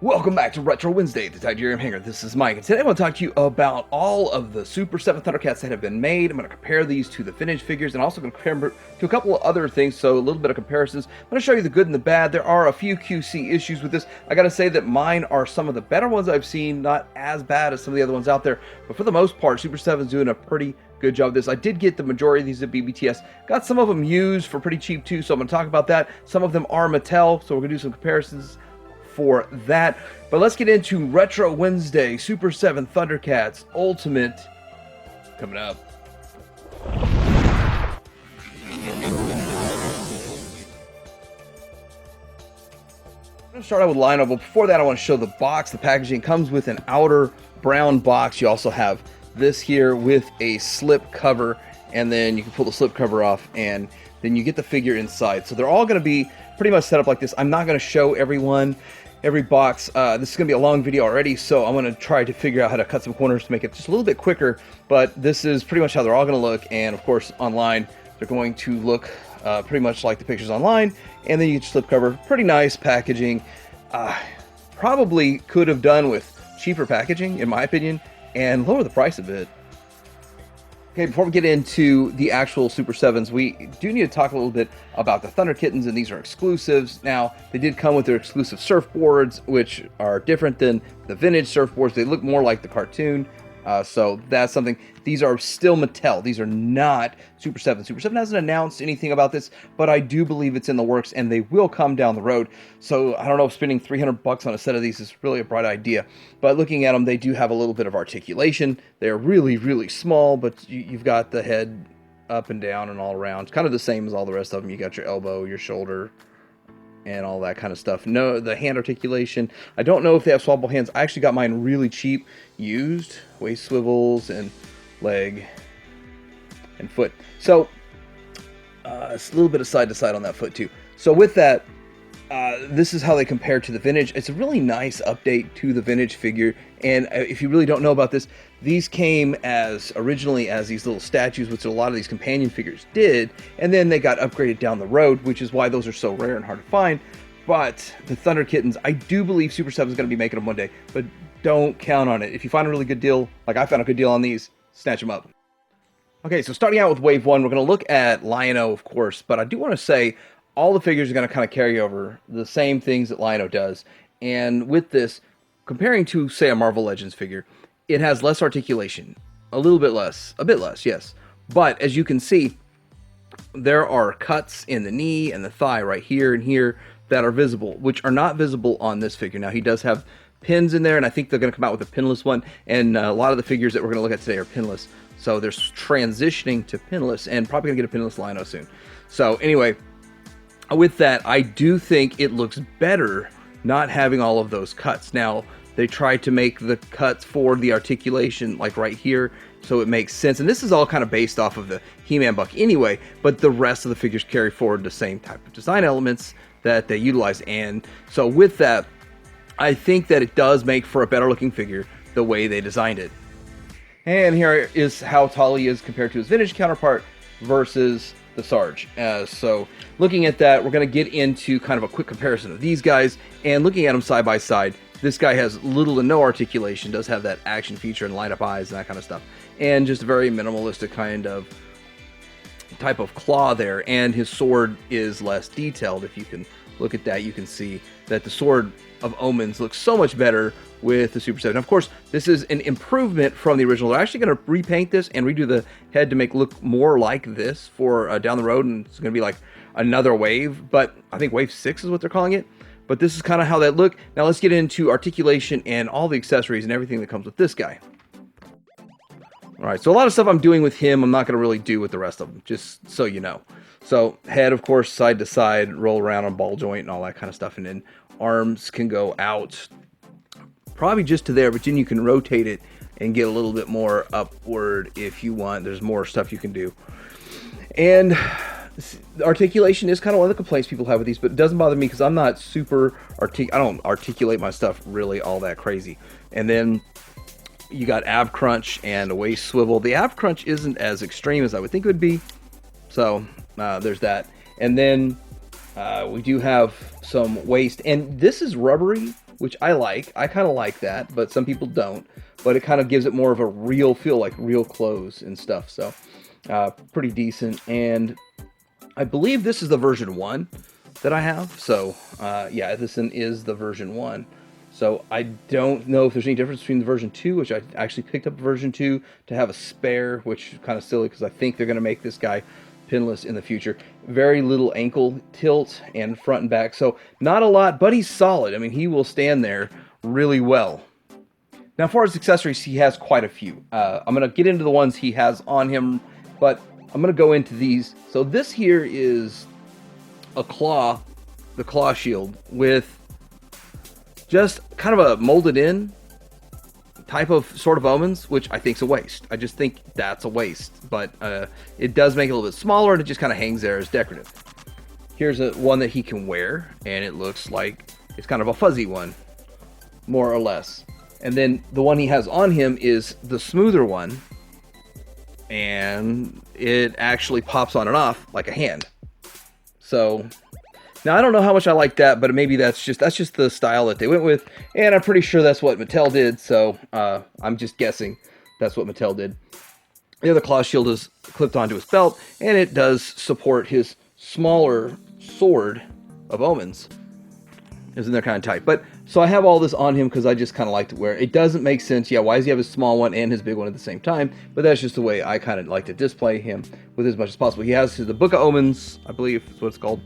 Welcome back to Retro Wednesday, the Tygra Hanger. This is Mike, and today I want to talk to you about all of the Super 7 Thundercats that have been made. I'm going to compare these to the vintage figures, and also going to compare them to a couple of other things, so a little bit of comparisons. I'm going to show you the good and the bad. There are a few QC issues with this. I got to say that mine are some of the better ones I've seen, not as bad as some of the other ones out there, but for the most part, Super 7 is doing a pretty good job of this. I did get the majority of these at BBTS. Got some of them used for pretty cheap too, so I'm going to talk about that. Some of them are Mattel, so we're going to do some comparisons for that. But let's get into Retro Wednesday, Super 7 Thundercats Ultimate, coming up. I'm going to start out with Lynx-O, but before that I want to show the box. The packaging comes with an outer brown box. You also have this here with a slip cover, and then you can pull the slip cover off, and then you get the figure inside. So they're all going to be pretty much set up like this. I'm not going to show every box. This is going to be a long video already, so I'm going to try to figure out how to cut some corners to make it just a little bit quicker, but this is pretty much how they're all going to look, and of course online they're going to look pretty much like the pictures online, and then you get your slipcover. Pretty nice packaging. Probably could have done with cheaper packaging, in my opinion, and lower the price a bit. Okay, before we get into the actual Super 7s, we do need to talk a little bit about the Thunder Kittens, and these are exclusives. Now, they did come with their exclusive surfboards, which are different than the vintage surfboards. They look more like the cartoon, so that's something. These are still Mattel. These are not Super 7. Super 7 hasn't announced anything about this, but I do believe it's in the works, and they will come down the road. So I don't know if spending $300 on a set of these is really a bright idea. But looking at them, they do have a little bit of articulation. They're really, really small, but you've got the head up and down and all around. It's kind of the same as all the rest of them. You got your elbow, your shoulder, and all that kind of stuff. No, the hand articulation, I don't know if they have swappable hands. I actually got mine really cheap, used, waist swivels, and leg and foot. So it's a little bit of side to side on that foot too. So with that, this is how they compare to the vintage. It's a really nice update to the vintage figure, and if you really don't know about this, these came as originally as these little statues, which a lot of these companion figures did, and then they got upgraded down the road, which is why those are so rare and hard to find. But the Thunder Kittens, I do believe Super 7 is going to be making them one day, but don't count on it. If you find a really good deal, like I found a good deal on these, snatch them up. Okay, so starting out with Wave 1, we're going to look at Lynx-O, of course, but I do want to say all the figures are going to kind of carry over the same things that Lynx-O does. And with this, comparing to, say, a Marvel Legends figure, it has less articulation. A little bit less. A bit less, yes. But as you can see, there are cuts in the knee and the thigh right here and here that are visible, which are not visible on this figure. Now, he does have pins in there, and I think they're going to come out with a pinless one, and a lot of the figures that we're going to look at today are pinless. So they're transitioning to pinless, and probably going to get a pinless Lynx-O soon. So anyway, with that, I do think it looks better not having all of those cuts. Now, they tried to make the cuts for the articulation like right here, so it makes sense. And this is all kind of based off of the He-Man buck anyway, but the rest of the figures carry forward the same type of design elements that they utilize. And so with that, I think that it does make for a better looking figure the way they designed it. And here is how tall he is compared to his vintage counterpart versus the Sarge. So looking at that, we're going to get into kind of a quick comparison of these guys, and looking at them side by side, this guy has little to no articulation, does have that action feature and light up eyes and that kind of stuff, and just a very minimalistic kind of type of claw there, and his sword is less detailed. If you can look at that, you can see that the Sword of Omens looks so much better with the Super 7. Of course, this is an improvement from the original. They're actually going to repaint this and redo the head to make it look more like this for down the road, and it's going to be like another wave, but I think Wave 6 is what they're calling it. But this is kind of how that look. Now let's get into articulation and all the accessories and everything that comes with this guy. All right, so a lot of stuff I'm doing with him, I'm not going to really do with the rest of them, just so you know. So head, of course, side to side, roll around on ball joint and all that kind of stuff. And then arms can go out probably just to there, but then you can rotate it and get a little bit more upward if you want. There's more stuff you can do. And articulation is kind of one of the complaints people have with these, but it doesn't bother me because I'm not super I don't articulate my stuff really all that crazy. And then you got ab crunch and a waist swivel. The ab crunch isn't as extreme as I would think it would be, so there's that. And then we do have some waist, and this is rubbery, which I like. I kind of like that, but some people don't. But it kind of gives it more of a real feel, like real clothes and stuff. So pretty decent. And I believe this is the version 1 that I have. So yeah, this one is the version 1. So I don't know if there's any difference between the version 2, which I actually picked up version 2 to have a spare, which is kind of silly because I think they're going to make this guy pinless in the future. Very little ankle tilt and front and back. So not a lot, but he's solid. I mean, he will stand there really well. Now, as far as accessories, he has quite a few. I'm going to get into the ones he has on him, but I'm going to go into these. So this here is a claw, the claw shield, with just kind of a molded in type of sort of omens, which I think is a waste. I just think that's a waste, but it does make it a little bit smaller, and it just kind of hangs there as decorative. Here's one that he can wear, and it looks like it's kind of a fuzzy one, more or less. And then the one he has on him is the smoother one, and it actually pops on and off like a hand. So now I don't know how much I like that, but maybe that's just the style that they went with, and I'm pretty sure that's what Mattel did. So I'm just guessing that's what Mattel did. The other claw shield is clipped onto his belt, and it does support his smaller sword of omens. Isn't there kind of tight? But so I have all this on him because I just kind of like to wear it. It doesn't make sense. Yeah, why does he have his small one and his big one at the same time? But that's just the way I kind of like to display him with as much as possible. He has the Book of Omens, I believe is what it's called.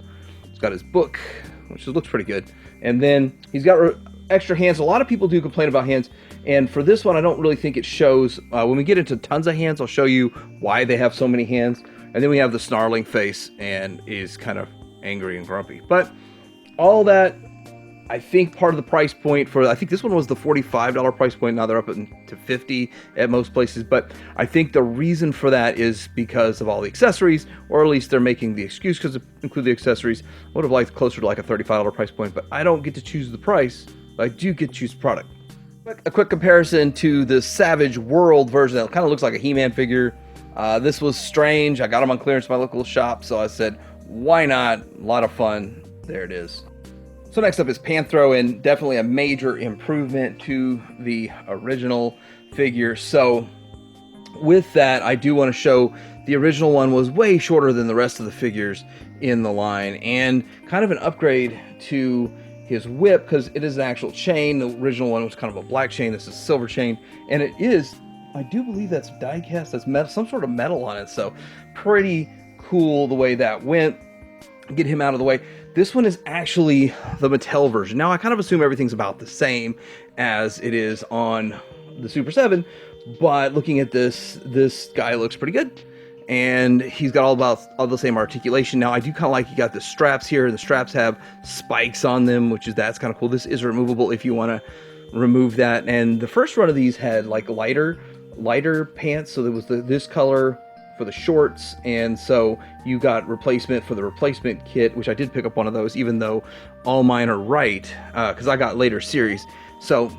He's got his book, which looks pretty good. And then he's got extra hands. A lot of people do complain about hands. And for this one, I don't really think it shows. When we get into tons of hands, I'll show you why they have so many hands. And then we have the snarling face, and is kind of angry and grumpy. But all that, I think part of the price point for, I think this one was the $45 price point. Now they're up to $50 at most places. But I think the reason for that is because of all the accessories, or at least they're making the excuse because to include the accessories. I would have liked closer to like a $35 price point, but I don't get to choose the price. But I do get to choose the product. But a quick comparison to the Savage World version that kind of looks like a He-Man figure. This was strange. I got them on clearance at my local shop, so I said, why not? A lot of fun. There it is. So next up is Panthro, and definitely a major improvement to the original figure. So with that, I do want to show the original one was way shorter than the rest of the figures in the line, and kind of an upgrade to his whip because it is an actual chain. The original one was kind of a black chain. This is a silver chain, and it is, I do believe that's die cast. That's metal, some sort of metal on it. So pretty cool the way that went. Get him out of the way. This one is actually the Mattel version. Now, I kind of assume everything's about the same as it is on the Super 7, but looking at this guy looks pretty good. And he's got all the same articulation. Now, I do kind of like he got the straps here. The straps have spikes on them, that's kind of cool. This is removable if you want to remove that. And the first run of these had like lighter pants. So there was this color for the shorts, and so you got replacement for the replacement kit, which I did pick up one of those, even though all mine are right, because I got later series. So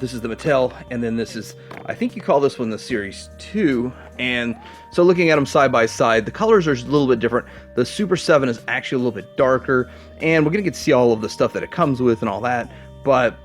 this is the Mattel, and then this is, I think you call this one the Series 2, and so looking at them side by side, the colors are a little bit different. The Super 7 is actually a little bit darker, and we're going to get to see all of the stuff that it comes with and all that, but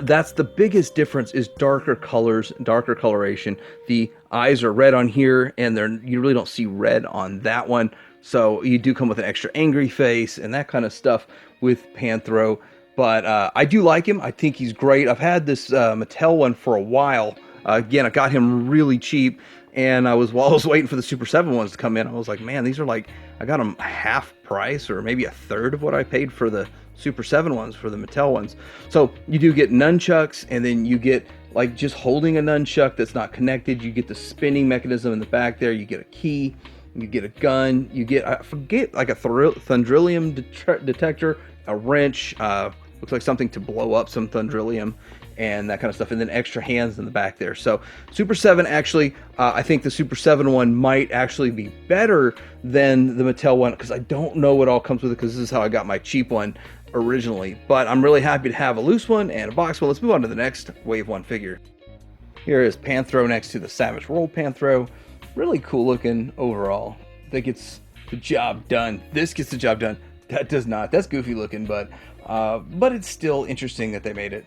that's the biggest difference, is darker colors, darker coloration. The eyes are red on here, and you really don't see red on that one. So you do come with an extra angry face and that kind of stuff with Panthro. But I do like him. I think he's great. I've had this Mattel one for a while. Again, I got him really cheap, and while I was waiting for the Super 7 ones to come in, I was like, man, these are like, I got them half price or maybe a third of what I paid for the Super 7 ones, for the Mattel ones. So you do get nunchucks, and then you get like just holding a nunchuck that's not connected. You get the spinning mechanism in the back there. You get a key, you get a gun, you get, I forget, like a thundrillium detector, a wrench, looks like something to blow up some thundrillium and that kind of stuff, and then extra hands in the back there. So Super 7, actually, I think the Super 7 one might actually be better than the Mattel one, because I don't know what all comes with it, because this is how I got my cheap one originally. But I'm really happy to have a loose one and a box one. Let's move on to the next Wave 1 figure. Here is Panthro next to the Savage World Panthro. Really cool looking overall. I think it's the job done. This gets the job done That does not. That's goofy looking, but it's still interesting that they made it.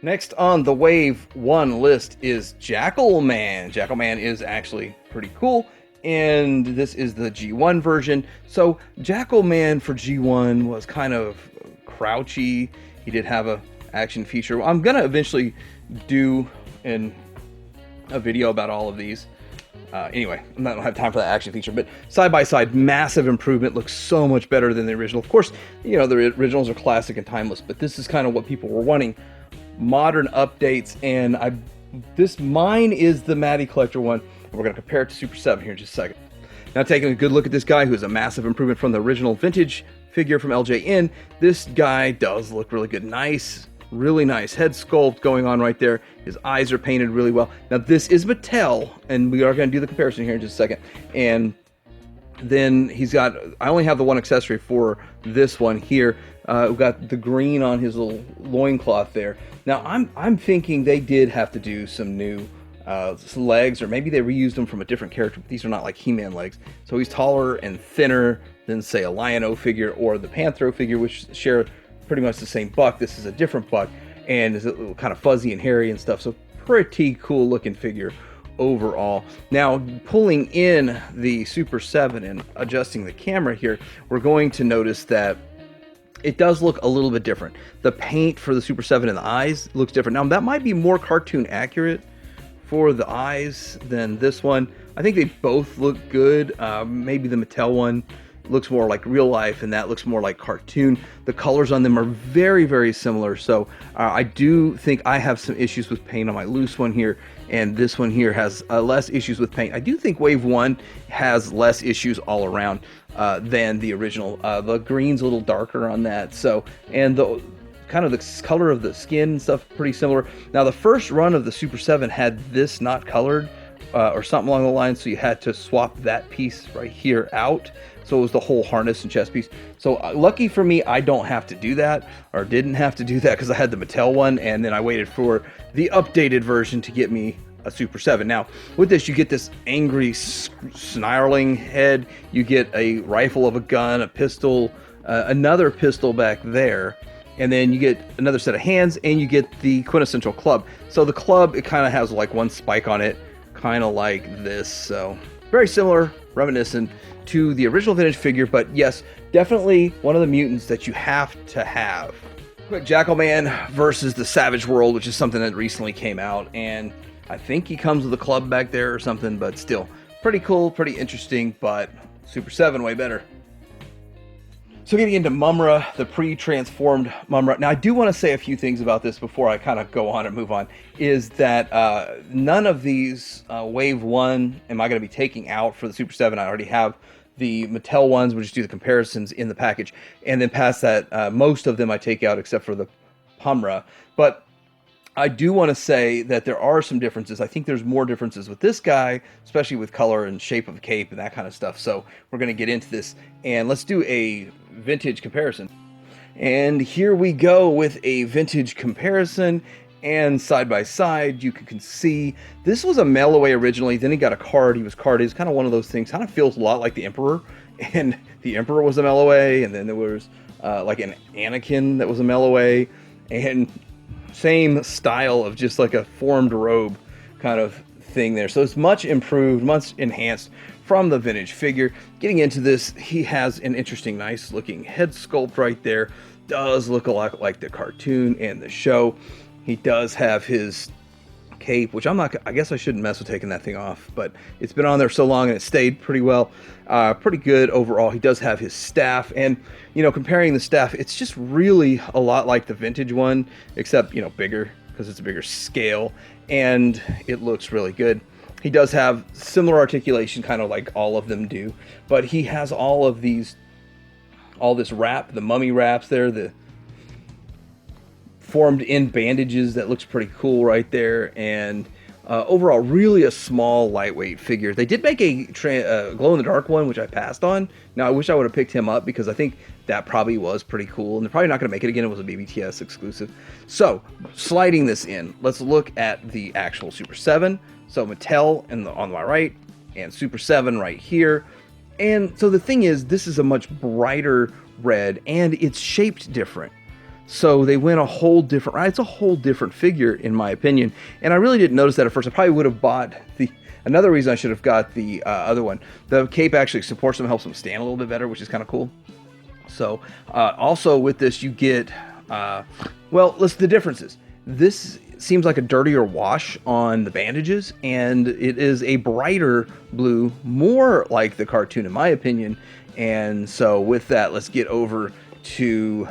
Next on the Wave 1 list is Jackalman. Jackalman is actually pretty cool, and this is the G1 version. So Jackalman for G1 was kind of crouchy. He did have a action feature. I'm gonna eventually do a video about all of these. Anyway, I don't have time for that action feature, but side by side, massive improvement. Looks so much better than the original. Of course, you know, the originals are classic and timeless, but this is kind of what people were wanting. Modern updates, and mine is the Matty Collector one. And we're going to compare it to Super 7 here in just a second. Now, taking a good look at this guy, who is a massive improvement from the original vintage figure from LJN. This guy does look really good. Nice, really nice head sculpt going on right there. His eyes are painted really well. Now, this is Mattel, and we are going to do the comparison here in just a second. And then he's got, I only have the one accessory for this one here. We've got the green on his little loincloth there. Now, I'm thinking they did have to do some new legs, or maybe they reused them from a different character. But these are not like He-Man legs. So he's taller and thinner than, say, a Lion-O figure or the Panthro figure, which share pretty much the same buck. This is a different buck, and is kind of fuzzy and hairy and stuff. So pretty cool looking figure overall. Now, pulling in the Super 7 and adjusting the camera here, we're going to notice that it does look a little bit different. The paint for the Super 7 and the eyes looks different. Now, that might be more cartoon accurate for the eyes than this one. I think they both look good. Maybe the Mattel one looks more like real life, and that looks more like cartoon. The colors on them are very, very similar. So I do think I have some issues with paint on my loose one here, and this one here has less issues with paint. I do think Wave 1 has less issues all around than the original. The green's a little darker on that. So, and the kind of the color of the skin and stuff pretty similar. Now, the first run of the Super 7 had this not colored or something along the lines, so you had to swap that piece right here out. So it was the whole harness and chest piece. So lucky for me, I don't have to do that, or didn't have to do that, because I had the Mattel one, and then I waited for the updated version to get me a Super 7. Now, with this, you get this angry, snarling head. You get a rifle of a gun, a pistol, another pistol back there, and then you get another set of hands, and you get the quintessential club. So the club, it kind of has like one spike on it, kind of like this. So very similar, reminiscent to the original vintage figure, but yes, definitely one of the mutants that you have to have. Quick Jackalman versus the Savage World, which is something that recently came out, and I think he comes with a club back there or something, but still pretty cool, pretty interesting, but Super 7 way better. So getting into Mumm-Ra, the pre-transformed Mumm-Ra. Now, I do want to say a few things about this before I kind of go on and move on, is that none of these Wave 1 am I going to be taking out for the Super 7. I already have the Mattel ones. We'll just do the comparisons in the package. And then past that, most of them I take out except for the Pumyra. But I do want to say that there are some differences. I think there's more differences with this guy, especially with color and shape of the cape and that kind of stuff. So we're going to get into this, and let's do a vintage comparison. And here we go with a vintage comparison, and side by side you can see this was a mail away originally, then he got a card. He was carded. It's kind of one of those things, kind of feels a lot like the Emperor, and the Emperor was a mail away, and then there was like an Anakin that was a mail away, and same style of just like a formed robe kind of thing there. So it's much improved, much enhanced from the vintage figure. Getting into this, he has an interesting, nice looking head sculpt right there. Does look a lot like the cartoon and the show. He does have his cape, which I guess I shouldn't mess with taking that thing off, but it's been on there so long and it stayed pretty well. Pretty good overall. He does have his staff, and you know, comparing the staff, it's just really a lot like the vintage one, except, you know, bigger, because it's a bigger scale, and it looks really good. He does have similar articulation, kind of like all of them do, but he has all of these, all this wrap, the mummy wraps there, the formed in bandages, that looks pretty cool right there. And overall, really a small, lightweight figure. They did make a glow-in-the-dark one, which I passed on. Now, I wish I would have picked him up, because I think that probably was pretty cool. And they're probably not going to make it again. It was a BBTS exclusive. So, sliding this in, let's look at the actual Super 7. So, Mattel on my right, and Super 7 right here. And so the thing is, this is a much brighter red, and it's shaped different. So they went a whole different, it's a whole different figure in my opinion. And I really didn't notice that at first. I probably would have bought another reason I should have got the other one. The cape actually supports him, helps him stand a little bit better, which is kind of cool. So also with this, you get, well, the differences. This seems like a dirtier wash on the bandages, and it is a brighter blue, more like the cartoon in my opinion. And so with that, let's get over to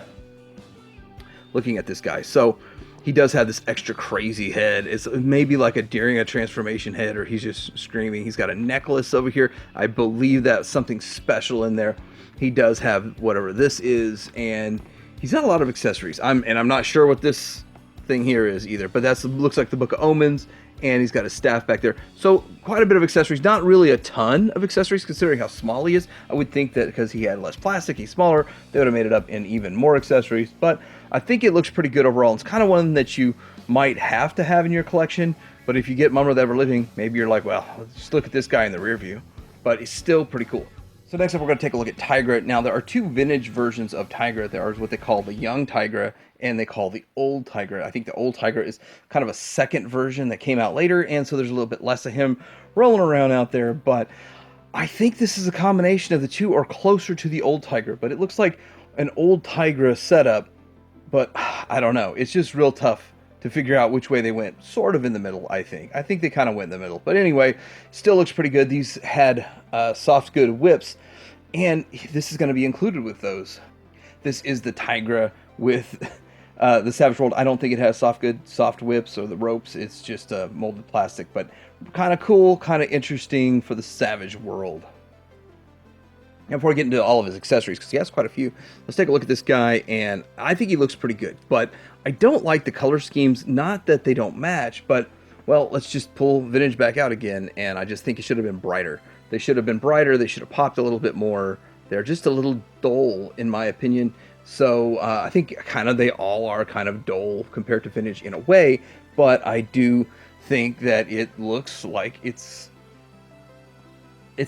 looking at this guy. So he does have this extra crazy head. It's maybe like during a transformation head, or he's just screaming. He's got a necklace over here. I believe that's something special in there. He does have whatever this is, and he's got a lot of accessories. I'm not sure what this thing here is either, but that looks like the Book of Omens, and he's got his staff back there. So quite a bit of accessories. Not really a ton of accessories considering how small he is. I would think that because he had less plastic, he's smaller, they would have made it up in even more accessories, but I think it looks pretty good overall. It's kind of one that you might have to have in your collection, but if you get Mumm-Ra the Ever-Living, maybe you're like, well, let's just look at this guy in the rear view, but it's still pretty cool. So next up, we're going to take a look at Tygra. Now, there are two vintage versions of Tygra. There is what they call the young Tygra, and they call the old Tygra. I think the old Tygra is kind of a second version that came out later, and so there's a little bit less of him rolling around out there, but I think this is a combination of the two, or closer to the old Tygra, but it looks like an old Tygra setup, but I don't know. It's just real tough to figure out which way they went. Sort of in the middle, I think. I think they kind of went in the middle. But anyway, still looks pretty good. These had soft good whips, and this is going to be included with those. This is the Tygra with the Savage World. I don't think it has soft whips or the ropes. It's just molded plastic, but kind of cool, kind of interesting for the Savage World. Now, before we get into all of his accessories, because he has quite a few, let's take a look at this guy, and I think he looks pretty good. But I don't like the color schemes. Not that they don't match, but, well, let's just pull Vintage back out again, and I just think it should have been brighter. They should have been brighter. They should have popped a little bit more. They're just a little dull, in my opinion. So I think kind of they all are kind of dull compared to Vintage in a way, but I do think that it looks like it's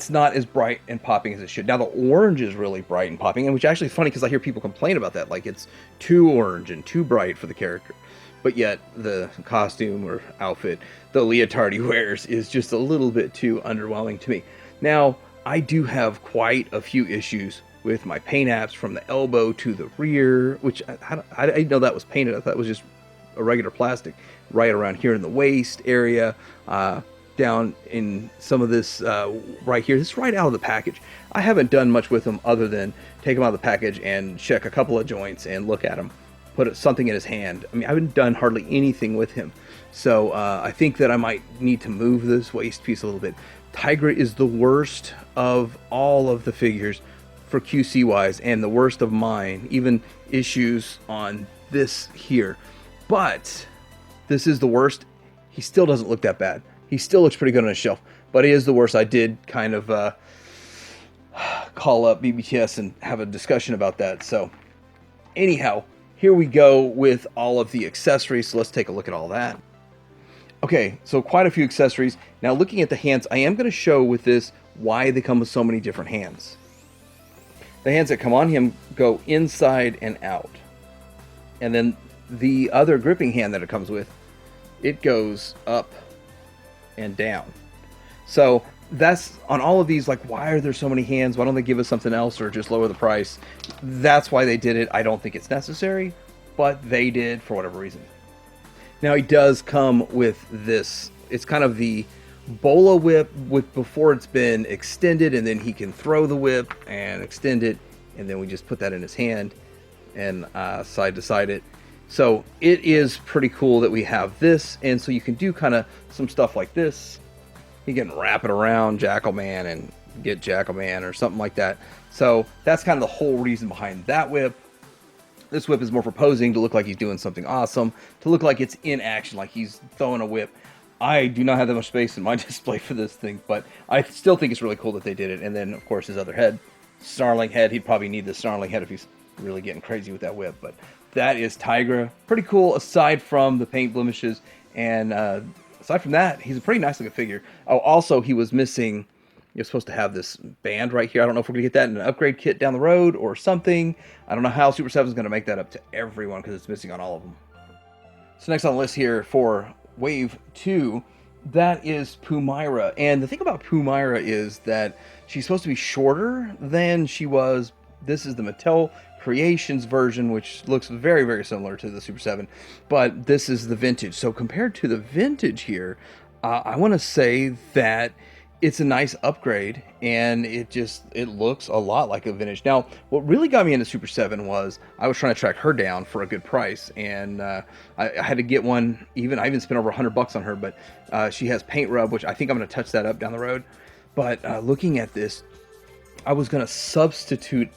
not as bright and popping as it should. Now, the orange is really bright and popping, and which actually is funny because I hear people complain about that, like it's too orange and too bright for the character. But yet, the costume or outfit, the leotard he wears, is just a little bit too underwhelming to me. Now, I do have quite a few issues with my paint apps from the elbow to the rear, which I didn't know that was painted. I thought it was just a regular plastic right around here in the waist area. Down in some of this right here. This is right out of the package. I haven't done much with him other than take him out of the package and check a couple of joints and look at him, put something in his hand. I mean, I haven't done hardly anything with him. So I think that I might need to move this waist piece a little bit. Tygra is the worst of all of the figures for QC wise, and the worst of mine, even issues on this here. But this is the worst. He still doesn't look that bad. He still looks pretty good on his shelf, but he is the worst. I did kind of call up BBTS and have a discussion about that. So anyhow, here we go with all of the accessories. So let's take a look at all that. Okay, so quite a few accessories. Now looking at the hands, I am going to show with this why they come with so many different hands. The hands that come on him go inside and out. And then the other gripping hand that it comes with, it goes up and down. So that's on all of these, like, why are there so many hands? Why don't they give us something else or just lower the price? That's why they did it. I don't think it's necessary, but they did for whatever reason. Now he does come with this. It's kind of the Bola whip with before it's been extended, and then he can throw the whip and extend it, and then we just put that in his hand and side to side it. So it is pretty cool that we have this, and so you can do kind of some stuff like this. You can wrap it around Jackalman and get Jackalman or something like that. So that's kind of the whole reason behind that whip. This whip is more for posing, to look like he's doing something awesome, to look like it's in action, like he's throwing a whip. I do not have that much space in my display for this thing, but I still think it's really cool that they did it. And then, of course, his other head, snarling head. He'd probably need the snarling head if he's really getting crazy with that whip, but that is Tygra. Pretty cool, aside from the paint blemishes. And aside from that, he's a pretty nice looking figure. Oh, also, he was missing you're supposed to have this band right here. I don't know if we're going to get that in an upgrade kit down the road or something. I don't know how Super 7 is going to make that up to everyone because it's missing on all of them. So next on the list here for Wave 2, that is Pumyra. And the thing about Pumyra is that she's supposed to be shorter than she was. This is the Mattel Creations version, which looks very, very similar to the Super 7. But this is the vintage. So compared to the vintage here, I want to say that it's a nice upgrade, and it looks a lot like a vintage. Now, what really got me into Super 7 was I was trying to track her down for a good price, and I had to get one. I even spent over $100 on her, but she has paint rub, which I think I'm going to touch that up down the road. But looking at this, I was going to substitute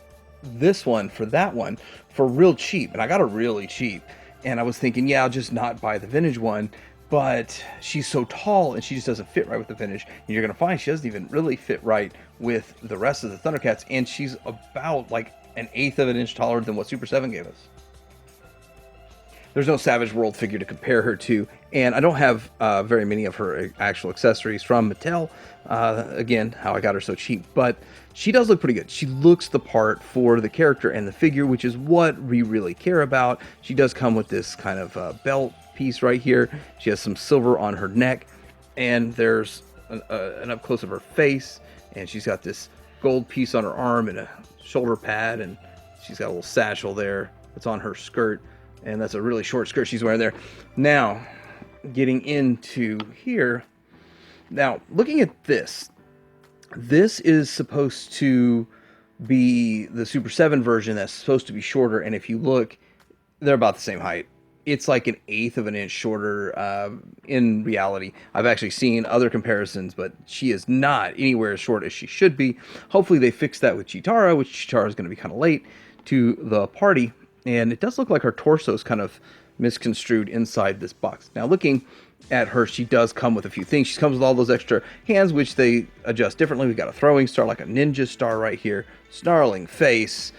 this one for that one for real cheap, and I got her really cheap. And I was thinking, yeah, I'll just not buy the vintage one. But she's so tall and she just doesn't fit right with the vintage. And you're going to find she doesn't even really fit right with the rest of the Thundercats. And she's about like 1/8 of an inch taller than what Super 7 gave us. There's no Savage World figure to compare her to. And I don't have very many of her actual accessories from Mattel. Again, how I got her so cheap. But she does look pretty good. She looks the part for the character and the figure, which is what we really care about. She does come with this kind of belt piece right here. She has some silver on her neck, and there's an up close of her face, and she's got this gold piece on her arm and a shoulder pad, and she's got a little satchel there that's on her skirt, and that's a really short skirt she's wearing there. Now, getting into here, now looking at this is supposed to be the Super 7 version that's supposed to be shorter, and if you look, they're about the same height. It's like 1/8 of an inch shorter in reality. I've actually seen other comparisons, but she is not anywhere as short as she should be. Hopefully they fix that with Cheetara, which Cheetara is going to be kind of late to the party. And it does look like her torso is kind of misconstrued inside this box. Now looking at her, she does come with a few things. She comes with all those extra hands, which they adjust differently. We've got a throwing star, like a ninja star right here, snarling face.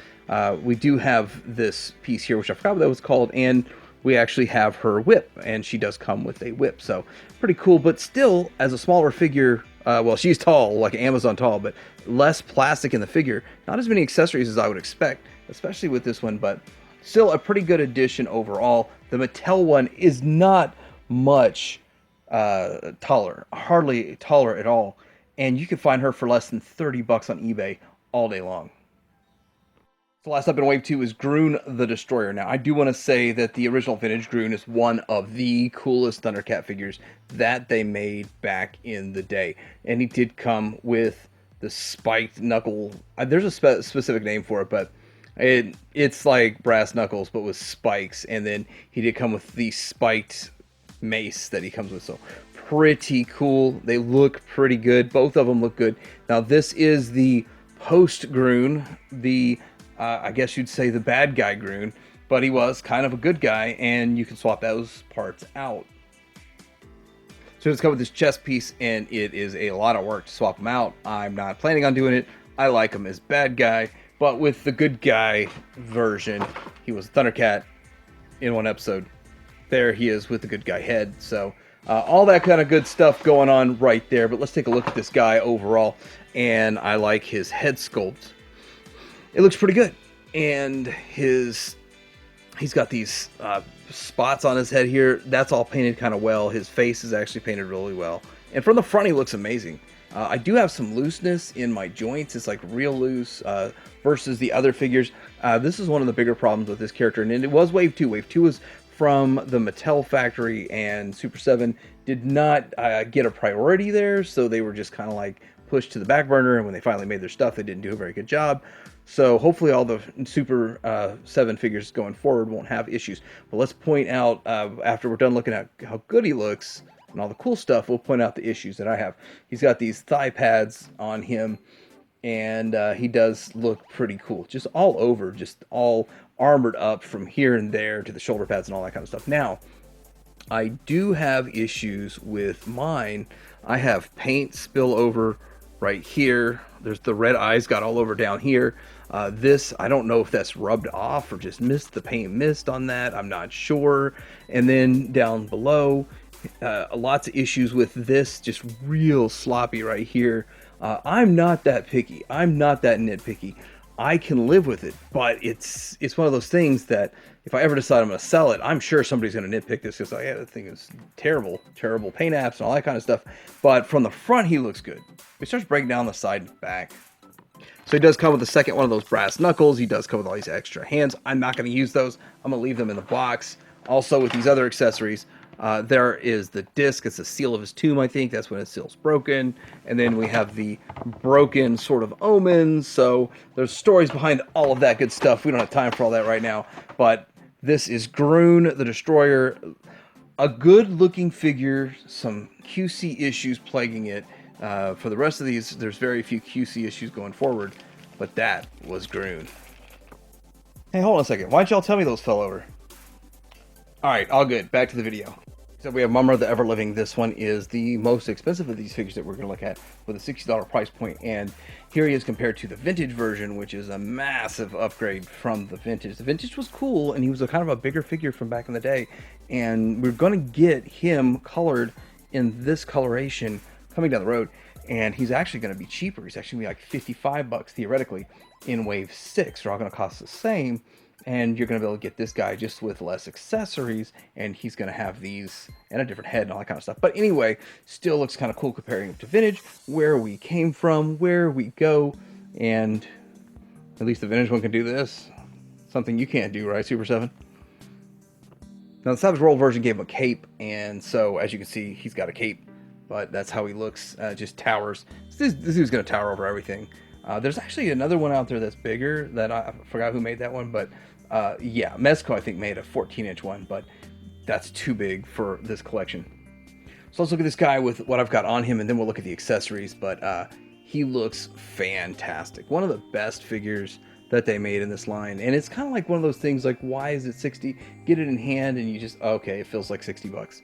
We do have this piece here, which I forgot what that was called, and we actually have her whip, and she does come with a whip. So pretty cool, but still, as a smaller figure, well, she's tall, like Amazon tall, but less plastic in the figure. Not as many accessories as I would expect, especially with this one, but still a pretty good addition overall. The Mattel one is not much taller, hardly taller at all. And you can find her for less than $30 on eBay all day long. So last up in Wave 2 is Grune the Destroyer. Now, I do want to say that the original vintage Grune is one of the coolest Thundercat figures that they made back in the day. And he did come with the spiked knuckle. There's a specific name for it, but it's like brass knuckles, but with spikes. And then he did come with the spiked mace that he comes with. So pretty cool. They look pretty good. Both of them look good. Now, this is the post Grune, the I guess you'd say the bad guy Grune, but he was kind of a good guy, and you can swap those parts out. So it's come with this chest piece, and it is a lot of work to swap them out. I'm not planning on doing it. I like him as bad guy, but with the good guy version, he was a Thundercat in one episode. There he is with the good guy head. So all that kind of good stuff going on right there. But let's take a look at this guy overall, and I like his head sculpt. It looks pretty good, and he's got these spots on his head here. That's all painted kind of well. His face is actually painted really well, and from the front he looks amazing. I do have some looseness in my joints. It's like real loose versus the other figures. This is one of the bigger problems with this character, and it was Wave 2. Wave 2 was from the Mattel factory, and Super 7 did not get a priority there, so they were just kind of like pushed to the back burner, and when they finally made their stuff, they didn't do a very good job. So hopefully all the Super 7 figures going forward won't have issues. But let's point out, after we're done looking at how good he looks and all the cool stuff, we'll point out the issues that I have. He's got these thigh pads on him, and he does look pretty cool. Just all over, just all armored up from here and there to the shoulder pads and all that kind of stuff. Now, I do have issues with mine. I have paint spill over right here. There's the red eyes got all over down here. This, I don't know if that's rubbed off or just missed the paint mist on that. I'm not sure. And then down below, lots of issues with this, just real sloppy right here I'm not that picky. I'm not that nitpicky. I can live with it, but it's one of those things that if I ever decide I'm going to sell it, I'm sure somebody's going to nitpick this because, yeah, the thing is terrible, terrible paint apps and all that kind of stuff. But from the front, he looks good. He starts breaking down the side and back. So he does come with the second one of those brass knuckles. He does come with all these extra hands. I'm not going to use those. I'm going to leave them in the box. Also, with these other accessories, there is the disc. It's the seal of his tomb, I think. That's when his seal's broken. And then we have the broken sort of omens. So there's stories behind all of that good stuff. We don't have time for all that right now. But this is Grune the Destroyer. A good-looking figure. Some QC issues plaguing it. For the rest of these, there's very few QC issues going forward. But that was Grune. Hey, hold on a second. Why'd y'all tell me those fell over? Alright, all good. Back to the video. So we have Mumm-Ra the Ever-Living. This one is the most expensive of these figures that we're going to look at with a $60 price point. And here he is compared to the vintage version, which is a massive upgrade from the vintage. The vintage was cool, and he was a kind of a bigger figure from back in the day. And we're going to get him colored in this coloration coming down the road. And he's actually going to be cheaper. He's actually going to be like 55 bucks theoretically in Wave 6. They're all going to cost the same. And you're going to be able to get this guy just with less accessories, and he's going to have these and a different head and all that kind of stuff. But anyway, still looks kind of cool comparing him to vintage, where we came from, where we go, and at least the vintage one can do this. Something you can't do, right, Super 7? Now, the Savage World version gave him a cape, and so, as you can see, he's got a cape, but that's how he looks, just towers. This dude's going to tower over everything. There's actually another one out there that's bigger that I forgot who made that one, but yeah, Mezco I think made a 14-inch one, but that's too big for this collection. So let's look at this guy with what I've got on him, and then we'll look at the accessories. But he looks fantastic. One of the best figures that they made in this line, and it's kind of like one of those things like, why is it 60? Get it in hand, and you just, okay, it feels like 60 bucks.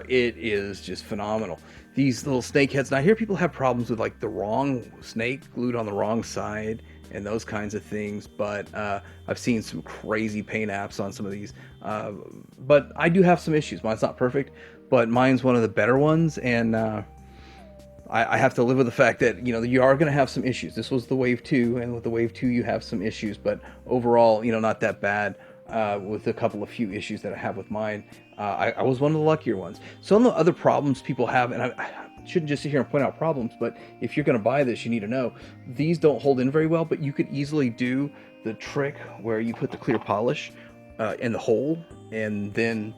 It is just phenomenal. These little snake heads. Now, I hear people have problems with like the wrong snake glued on the wrong side and those kinds of things, but I've seen some crazy paint apps on some of these. But I do have some issues. Mine's not perfect, but mine's one of the better ones, and I have to live with the fact that, you know, you are going to have some issues. This was the Wave 2, and with the Wave 2 you have some issues, but overall, you know, not that bad. With a couple of few issues that I have with mine. I was one of the luckier ones. Some of the other problems people have, and I shouldn't just sit here and point out problems, but if you're going to buy this, you need to know these don't hold in very well, but you could easily do the trick where you put the clear polish in the hole, and then,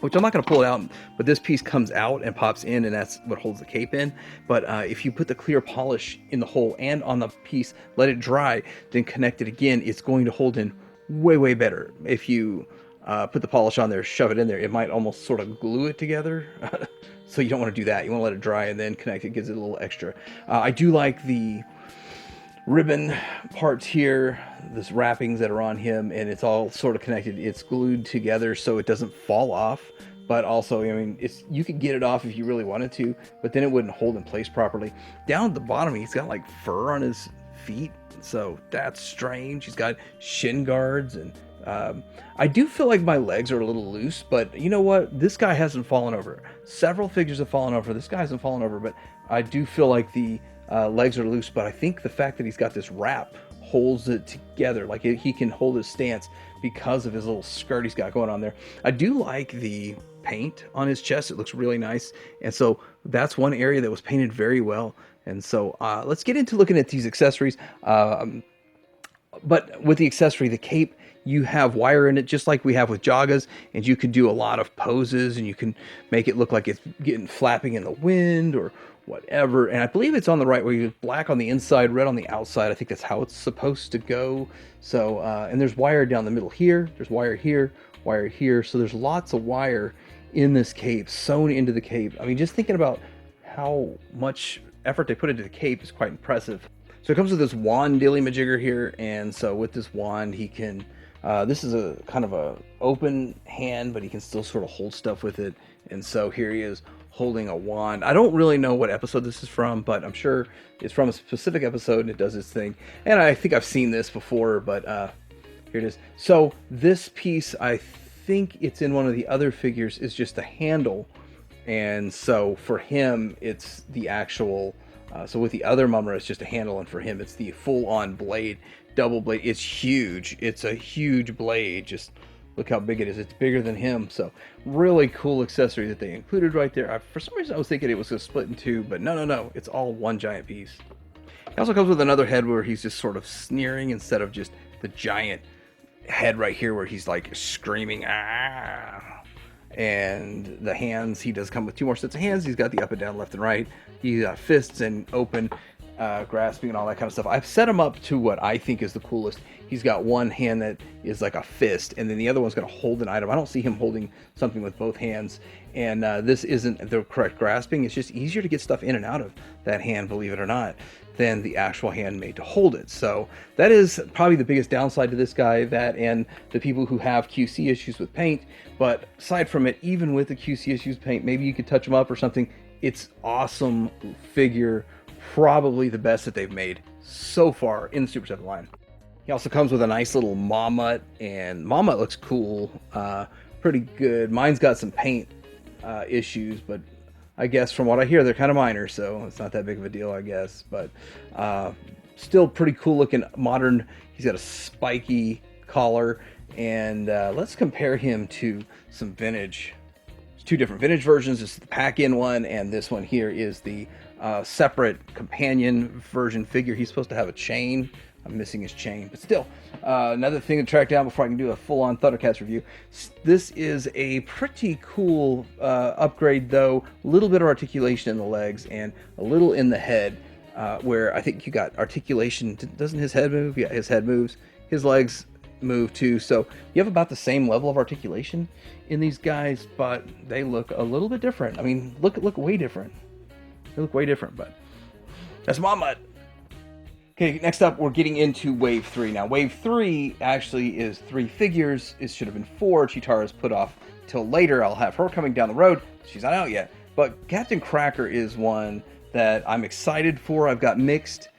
which I'm not going to pull it out, but this piece comes out and pops in, and that's what holds the cape in. But if you put the clear polish in the hole and on the piece, let it dry, then connect it again, it's going to hold in way better. If you put the polish on there, shove it in there, it might almost sort of glue it together. So you don't want to do that. You want to let it dry and then connect it. Gives it a little extra. I do like the ribbon parts here, this wrappings that are on him, and it's all sort of connected. It's glued together so it doesn't fall off, but also, I mean, you could get it off if you really wanted to, but then it wouldn't hold in place properly. Down at the bottom, he's got like fur on his feet, so that's strange. He's got shin guards, and I do feel like my legs are a little loose, but you know what? This guy hasn't fallen over. Several figures have fallen over. This guy hasn't fallen over, but I do feel like the legs are loose, but I think the fact that he's got this wrap holds it together. Like he can hold his stance because of his little skirt he's got going on there. I do like the paint on his chest. It looks really nice, and so that's one area that was painted very well. And so let's get into looking at these accessories. But with the accessory, the cape, you have wire in it just like we have with Jagas, and you can do a lot of poses, and you can make it look like it's getting flapping in the wind or whatever. And I believe it's on the right way, black on the inside, red on the outside. I think that's how it's supposed to go. So and there's wire down the middle here, there's wire here, wire here, so there's lots of wire in this cape, sewn into the cape. I mean, just thinking about how much effort they put into the cape is quite impressive. So it comes with this wand dilly-majigger here, and so with this wand he can this is a kind of a open hand, but he can still sort of hold stuff with it. And so here he is holding a wand. I don't really know what episode this is from, but I'm sure it's from a specific episode and it does its thing. And I think I've seen this before, but here it is. So this piece, I think it's in one of the other figures, is just a handle. And so for him, it's the actual So with the other Mumm-Ra, it's just a handle, and for him, it's the full-on blade, double blade. It's huge. It's a huge blade. Just look how big it is. It's bigger than him. So really cool accessory that they included right there. For some reason, I was thinking it was going to split in two, but no. It's all one giant piece. It also comes with another head where he's just sort of sneering instead of just the giant head right here where he's like screaming, ah. And the hands, he does come with two more sets of hands. He's got the up and down, left and right. He's got fists and open, grasping and all that kind of stuff. I've set him up to what I think is the coolest. He's got one hand that is like a fist, and then the other one's going to hold an item. I don't see him holding something with both hands, and this isn't the correct grasping. It's just easier to get stuff in and out of that hand, believe it or not, than the actual hand made to hold it. So that is probably the biggest downside to this guy, that and the people who have QC issues with paint. But aside from it, even with the QC issues with paint, maybe you could touch him up or something. It's awesome figure, probably the best that they've made so far in the Super 7 line. He also comes with a nice little Mammut, and Mammut looks cool, pretty good. Mine's got some paint issues, but I guess from what I hear, they're kind of minor, so it's not that big of a deal, I guess. But still pretty cool looking, modern. He's got a spiky collar, and let's compare him to some vintage. There's two different vintage versions. This is the pack-in one, and this one here is the separate companion version figure. He's supposed to have a chain. I'm missing his chain, but still, another thing to track down before I can do a full-on Thundercats review. This is a pretty cool upgrade, though. A little bit of articulation in the legs and a little in the head, where I think you got articulation. Doesn't his head move? Yeah, his head moves. His legs move too. So you have about the same level of articulation in these guys, but they look a little bit different. I mean, look way different. They look way different, but that's Mammut. Okay, next up, we're getting into Wave 3. Now, Wave 3 actually is 3 figures. It should have been 4. Chitara's put off till later. I'll have her coming down the road. She's not out yet. But Captain Cracker is one that I'm excited for. I've got mixed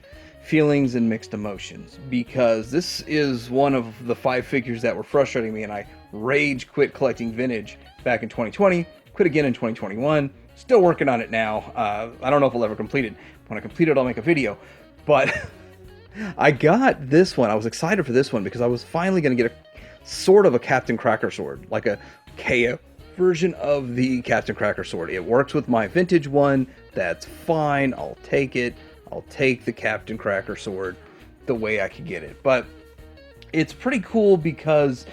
feelings and mixed emotions, because this is one of the 5 figures that were frustrating me, and I rage quit collecting vintage back in 2020, quit again in 2021. Still working on it now. I don't know if I'll ever complete it. When I complete it, I'll make a video. But I got this one. I was excited for this one because I was finally going to get a sort of a Captain Cracker sword, like a KO version of the Captain Cracker sword. It works with my vintage one. That's fine. I'll take it. I'll take the Captain Cracker sword the way I could get it. But it's pretty cool because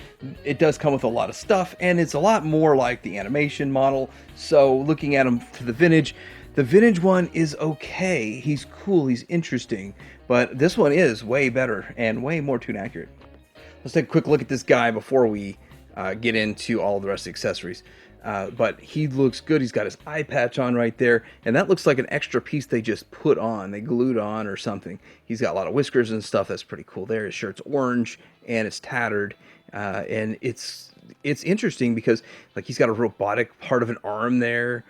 it does come with a lot of stuff, and it's a lot more like the animation model. So looking at him to the vintage one is okay. He's cool. He's interesting. But this one is way better and way more toon accurate. Let's take a quick look at this guy before we get into all the rest of the accessories. But he looks good. He's got his eye patch on right there, and that looks like an extra piece they just put on. They glued on or something. He's got a lot of whiskers and stuff. That's pretty cool there. His shirt's orange and it's tattered, and it's interesting because like he's got a robotic part of an arm there.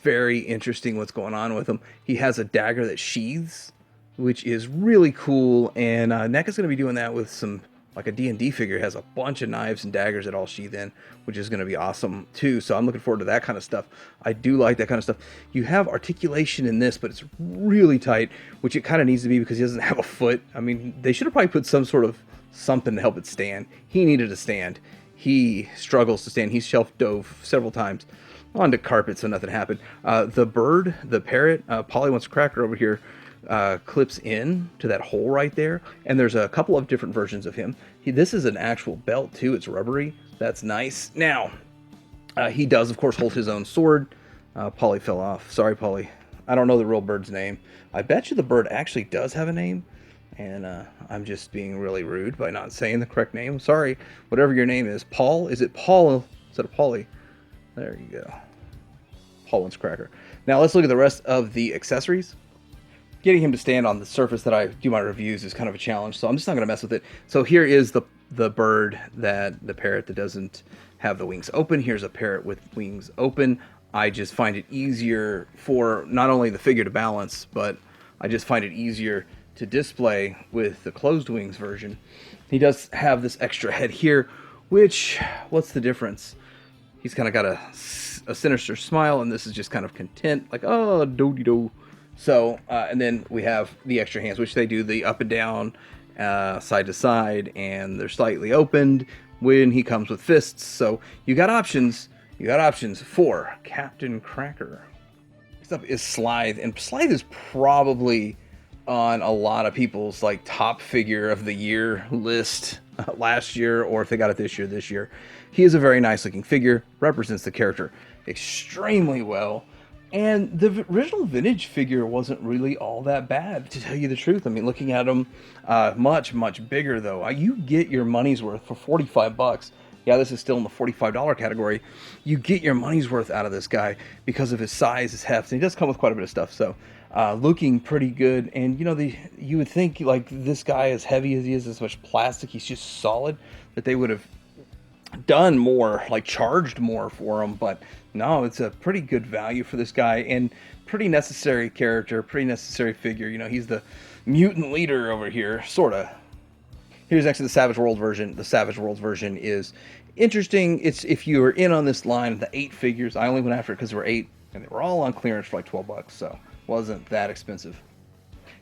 Very interesting what's going on with him. He has a dagger that sheathes, which is really cool, and NECA's going to be doing that with some, like a D&D figure. It has a bunch of knives and daggers that all sheath in, which is going to be awesome too. So I'm looking forward to that kind of stuff. I do like that kind of stuff. You have articulation in this, but it's really tight, which it kind of needs to be because he doesn't have a foot. I mean, they should have probably put some sort of something to help it stand. He needed to stand. He struggles to stand. He's shelf dove several times onto carpet, so nothing happened. The bird, the parrot, Polly Wants a Cracker over here, clips in to that hole right there, and there's a couple of different versions of him. This is an actual belt too. It's rubbery. That's nice. Now he does of course hold his own sword. Polly fell off. Sorry, Polly. I don't know the real bird's name. I bet you the bird actually does have a name, and I'm just being really rude by not saying the correct name. Sorry, whatever your name is. Paul? Is it Paul instead of Polly? There you go. Paul Wants Cracker. Now let's look at the rest of the accessories. Getting him to stand on the surface that I do my reviews is kind of a challenge, so I'm just not going to mess with it. So here is the bird, that the parrot that doesn't have the wings open. Here's a parrot with wings open. I just find it easier for not only the figure to balance, but I just find it easier to display with the closed wings version. He does have this extra head here, which, what's the difference? He's kind of got a sinister smile, and this is just kind of content, like, oh, do-de-do. So, and then we have the extra hands, which they do the up and down, side to side, and they're slightly opened when he comes with fists. So you got options. You got options for Captain Cracker. Next up is Slithe, and Slithe is probably on a lot of people's like top figure of the year list last year, or if they got it this year. He is a very nice looking figure, represents the character extremely well. And the original vintage figure wasn't really all that bad, to tell you the truth. I mean, looking at him, much bigger though. You get your money's worth for 45 bucks. Yeah, this is still in the $45 category. You get your money's worth out of this guy because of his size, his heft, and he does come with quite a bit of stuff. So, looking pretty good. And you know, you would think like this guy, as heavy as he is, as much plastic, he's just solid, that they would have done more, like charged more for him. But no, it's a pretty good value for this guy, and pretty necessary character, pretty necessary figure. You know, he's the mutant leader over here, sorta. Here's actually the Savage World version. The Savage World version is interesting. It's, if you were in on this line, the 8 figures, I only went after it because there were 8, and they were all on clearance for like 12 bucks, so wasn't that expensive.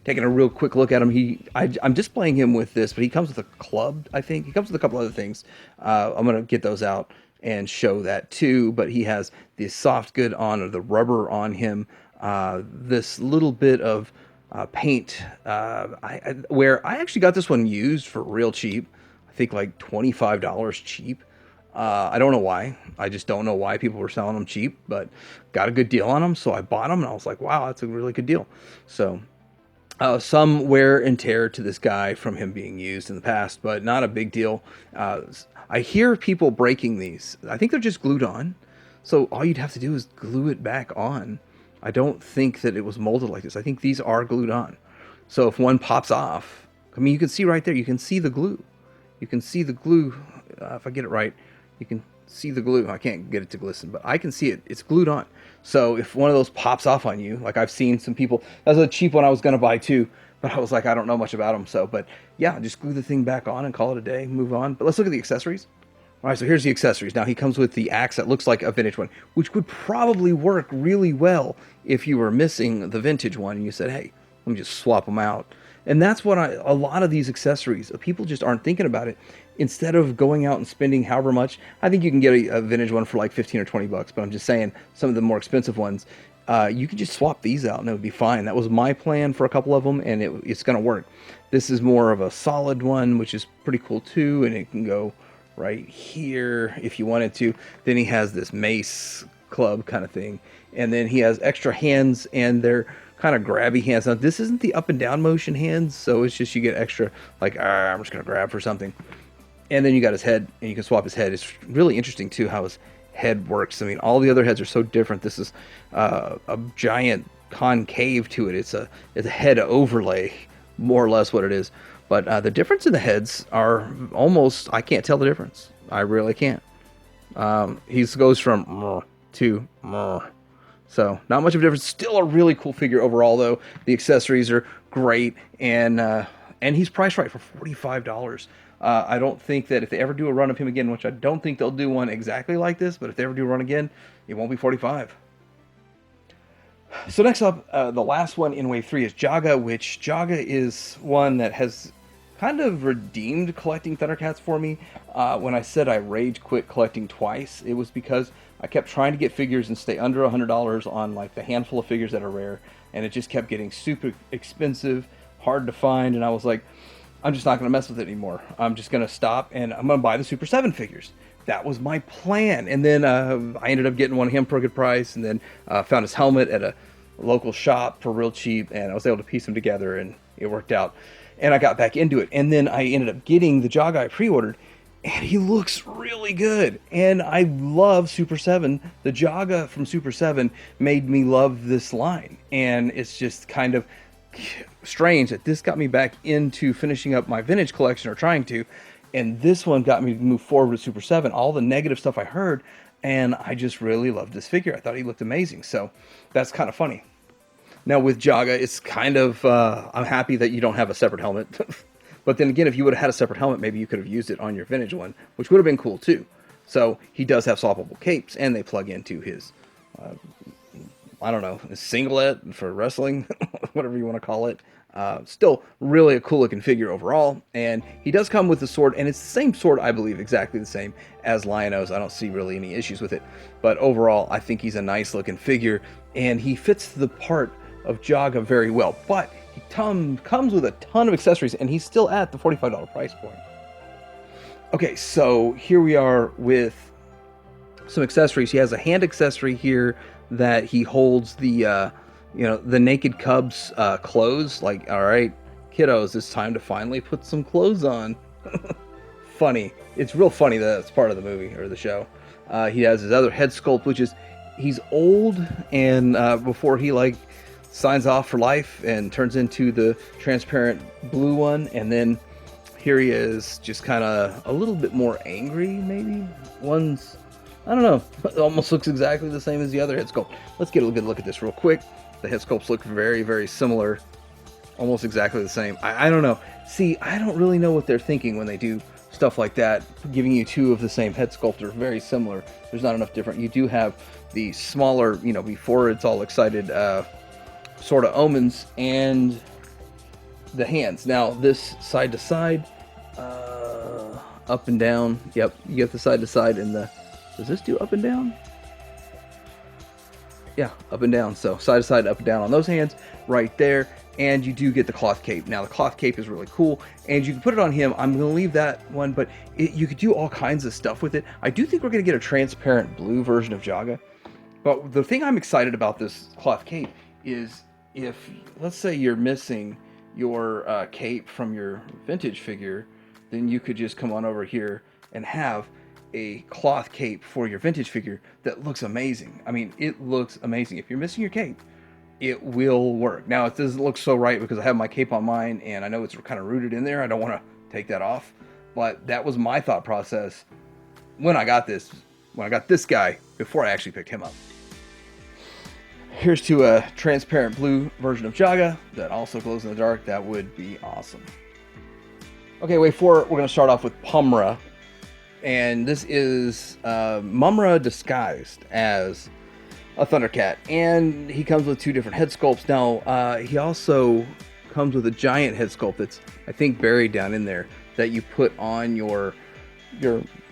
Taking a real quick look at him, I'm displaying him with this, but he comes with a club, I think. He comes with a couple other things. I'm going to get those out and show that too, but he has the soft good on, or the rubber on him, this little bit of paint, where I actually got this one used for real cheap. I think like $25 cheap. I don't know why. I just don't know why people were selling them cheap, but got a good deal on them, so I bought them, and I was like, wow, that's a really good deal. So some wear and tear to this guy from him being used in the past, but not a big deal. I hear people breaking these. I think they're just glued on, so all you'd have to do is glue it back on. I don't think that it was molded like this. I think these are glued on. So if one pops off, I mean, you can see right there, you can see the glue. You can see the glue, if I get it right, you can see the glue. I can't get it to glisten, but I can see it. It's glued on. So if one of those pops off on you, like I've seen some people, that was a cheap one I was going to buy too, but I was like, I don't know much about them. So, but yeah, just glue the thing back on and call it a day, move on. But let's look at the accessories. All right, so here's the accessories. Now he comes with the axe that looks like a vintage one, which would probably work really well if you were missing the vintage one and you said, hey, let me just swap them out. And that's what a lot of these accessories, people just aren't thinking about it. Instead of going out and spending however much, I think you can get a vintage one for like 15 or 20 bucks, but I'm just saying some of the more expensive ones, you could just swap these out and it would be fine. That was my plan for a couple of them, and it's going to work. This is more of a solid one, which is pretty cool too, and it can go right here if you wanted to. Then he has this mace club kind of thing, and then he has extra hands, and they're kind of grabby hands. Now this isn't the up and down motion hands, so it's just you get extra like, I'm just gonna grab for something. And then you got his head, and you can swap his head. It's really interesting too how his head works. I mean, all the other heads are so different. This is a giant concave to it. It's a head overlay, more or less what it is. But the difference in the heads are almost, I can't tell the difference. I really can't. He goes from to so not much of a difference. Still a really cool figure overall, though. The accessories are great, and he's priced right for $45. I don't think that if they ever do a run of him again, which I don't think they'll do one exactly like this, but if they ever do a run again, it won't be 45. So next up, the last one in Wave 3 is Jaga, which Jaga is one that has kind of redeemed collecting Thundercats for me. When I said I rage quit collecting twice, it was because I kept trying to get figures and stay under $100 on like the handful of figures that are rare, and it just kept getting super expensive, hard to find, and I was like, I'm just not going to mess with it anymore. I'm just going to stop, and I'm going to buy the Super 7 figures. That was my plan. And then I ended up getting one of him for a good price, and then found his helmet at a local shop for real cheap, and I was able to piece them together, and it worked out. And I got back into it. And then I ended up getting the Jaga I pre-ordered, and he looks really good. And I love Super 7. The Jaga from Super 7 made me love this line. And it's just kind of strange that this got me back into finishing up my vintage collection, or trying to, and this one got me to move forward with Super 7. All the negative stuff I heard, and I just really loved this figure. I thought he looked amazing, so that's kind of funny. Now with Jaga, it's kind of, I'm happy that you don't have a separate helmet, but then again, if you would have had a separate helmet, maybe you could have used it on your vintage one, which would have been cool too. So he does have swappable capes, and they plug into his I don't know, a singlet for wrestling, whatever you want to call it. Still really a cool looking figure overall, and he does come with the sword, and it's the same sword, I believe, exactly the same as Lynx-O's. I don't see really any issues with it, but overall I think he's a nice looking figure, and he fits the part of Jaga very well, but he comes with a ton of accessories, and he's still at the $45 price point. Okay, so here we are with some accessories. He has a hand accessory here that he holds the the naked cub's clothes. Like, all right, kiddos, it's time to finally put some clothes on. Funny. It's real funny that it's part of the movie or the show. He has his other head sculpt, which is he's old, and before he like signs off for life and turns into the transparent blue one, and then here he is, just kind of a little bit more angry, maybe. One's, I don't know, it almost looks exactly the same as the other head sculpt. Let's get a good look at this real quick. The head sculpts look very, very similar, almost exactly the same. I don't know. See, I don't really know what they're thinking when they do stuff like that, giving you two of the same head sculpt are very similar. There's not enough different. You do have the smaller, before it's all excited, sort of omens, and the hands. Now this side to side, up and down. Yep, you get the side to side, and does this do up and down? Yeah, up and down. So side to side, up and down on those hands right there. And you do get the cloth cape. Now the cloth cape is really cool, and you can put it on him. I'm going to leave that one, but you could do all kinds of stuff with it. I do think we're going to get a transparent blue version of Jaga. But the thing I'm excited about this cloth cape is if, let's say you're missing your cape from your vintage figure, then you could just come on over here and have a cloth cape for your vintage figure that looks amazing. I mean, it looks amazing. If you're missing your cape, it will work. Now, it doesn't look so right because I have my cape on mine, and I know it's kind of rooted in there. I don't want to take that off, but that was my thought process when I got this guy, before I actually picked him up. Here's to a transparent blue version of Jaga that also glows in the dark. That would be awesome. Okay, wave 4, we're going to start off with Pumyra. And this is Mumm-Ra disguised as a Thundercat. And he comes with two different head sculpts. Now, he also comes with a giant head sculpt that's, I think, buried down in there that you put on your